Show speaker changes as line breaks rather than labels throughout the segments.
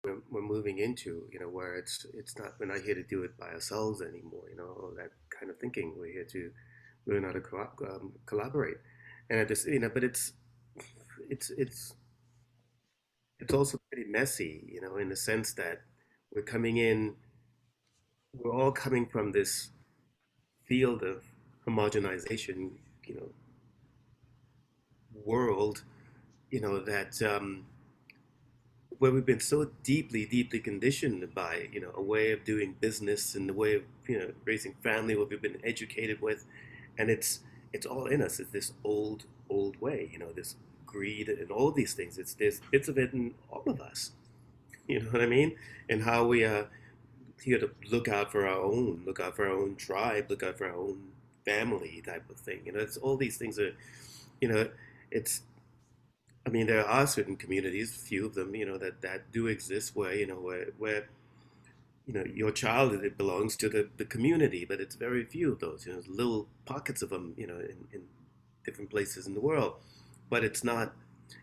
we're moving into, where it's not, we're not here to do it by ourselves anymore, that kind of thinking. We're here to learn how to collaborate, and at this, but it's it's it's also pretty messy, in the sense that we're coming in, we're all coming from this field of homogenization, you know, world, that where we've been so deeply, deeply conditioned by, a way of doing business and the way of, raising family, what we've been educated with, and it's all in us. It's this old way, this greed and all these things. There's bits of it in all of us. You know what I mean? And how we are here to look out for our own tribe, look out for our own family type of thing. It's all these things are, you know, it's I mean, there are certain communities, few of them, that do exist where, where your child, it belongs to the community, but it's very few of those. There's little pockets of them, in different places in the world, but it's not.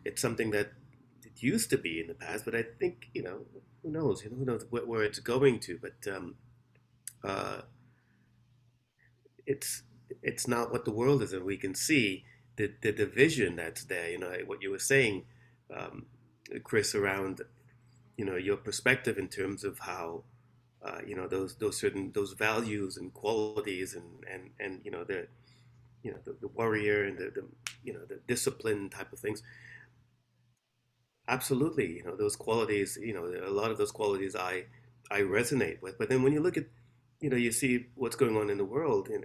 It's something that it used to be in the past, but I think, who knows? Who knows where it's going to? But uh, it's it's not what the world is, and we can see the division that's there. What you were saying, um, Chris, around your perspective in terms of how those certain those values and qualities and the warrior and the discipline type of things. Absolutely, those qualities. A lot of those qualities I resonate with. But then when you look at you see what's going on in the world, and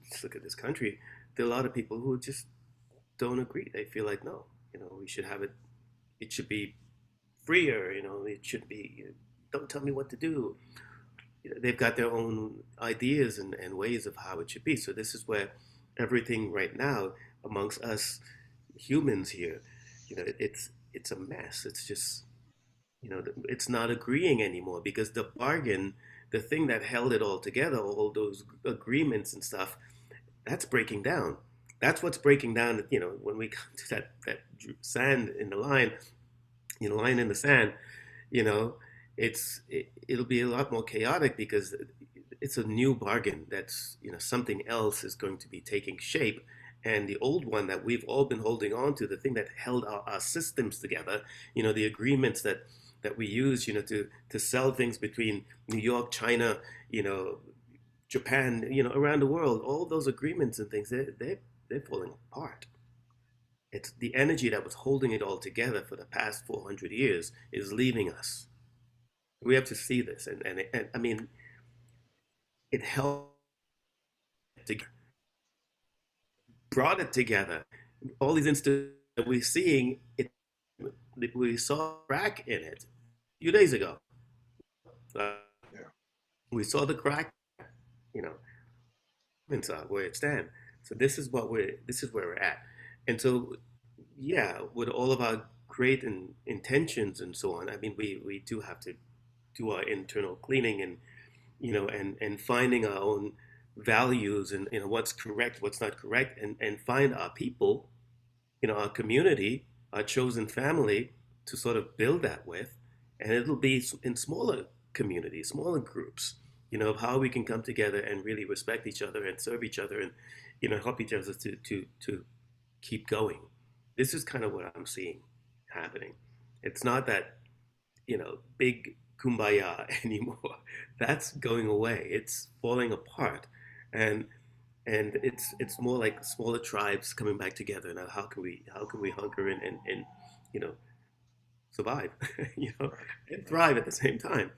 just look at this country. There are a lot of people who just don't agree. They feel like, no, we should have it. It should be freer. It should be. Don't tell me what to do. They've got their own ideas and ways of how it should be. So this is where everything right now amongst us humans here, it's a mess. It's just it's not agreeing anymore because the bargain, the thing that held it all together, all those agreements and stuff, that's breaking down. That's what's breaking down. When we come to that sand in the line, line in the sand, you know, it'll be a lot more chaotic because it's a new bargain. That's something else is going to be taking shape, and the old one that we've all been holding on to, the thing that held our systems together, the agreements that we use, to sell things between New York, China, you know, Japan, around the world, all those agreements and things, they're falling apart. It's the energy that was holding it all together for the past 400 years is leaving us. We have to see this, and I mean, it helped to brought it together. All these instances that we're seeing, we saw a crack in it a few days ago. Uh,
Yeah.
we saw the crack, you know, inside where it stands. So this is where we're at. And so, yeah, with all of our great intentions and so on, I mean, we do have to do our internal cleaning and and finding our own values and what's correct, what's not correct, and find our people, our community, our chosen family to sort of build that with, and it'll be in smaller communities, smaller groups, of how we can come together and really respect each other and serve each other and help each other to keep going. This is kind of what I'm seeing happening. It's not that big kumbaya anymore. That's going away. It's falling apart, and it's more like smaller tribes coming back together. Now, how can we hunker and you know survive,
Right.
and
Right.
thrive at the same time?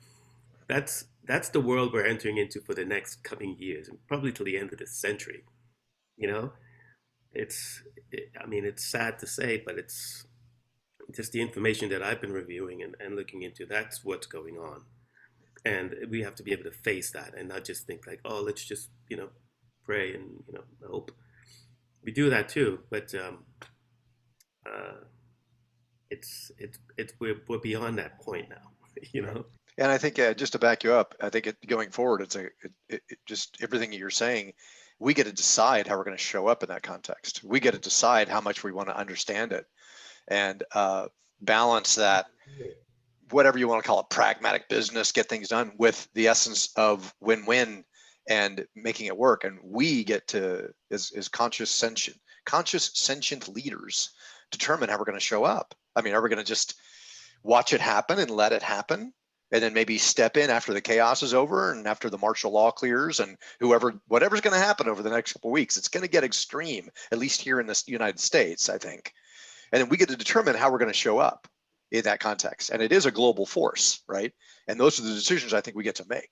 That's the world we're entering into for the next coming years, and probably till the end of this century. You know, I mean, it's sad to say, but it's just the information that I've been reviewing and looking into. That's what's going on. And we have to be able to face that and not just think like, oh, let's just pray and hope. We do that too, but uh, it's we're beyond that point now. you
Right.
know
And I think just to back you up, I think going forward, it just everything you're saying, we get to decide how we're going to show up in that context. We get to decide how much we want to understand it and balance that whatever you want to call it, pragmatic business, get things done with the essence of win-win and making it work. And we get to, as conscious sentient leaders, determine how we're going to show up. I mean, are we going to just watch it happen and let it happen, and then maybe step in after the chaos is over and after the martial law clears, and whatever's going to happen over the next couple of weeks, it's going to get extreme, at least here in the United States, I think. And then we get to determine how we're going to show up in that context. And it is a global force, right? And those are the decisions I think we get to make.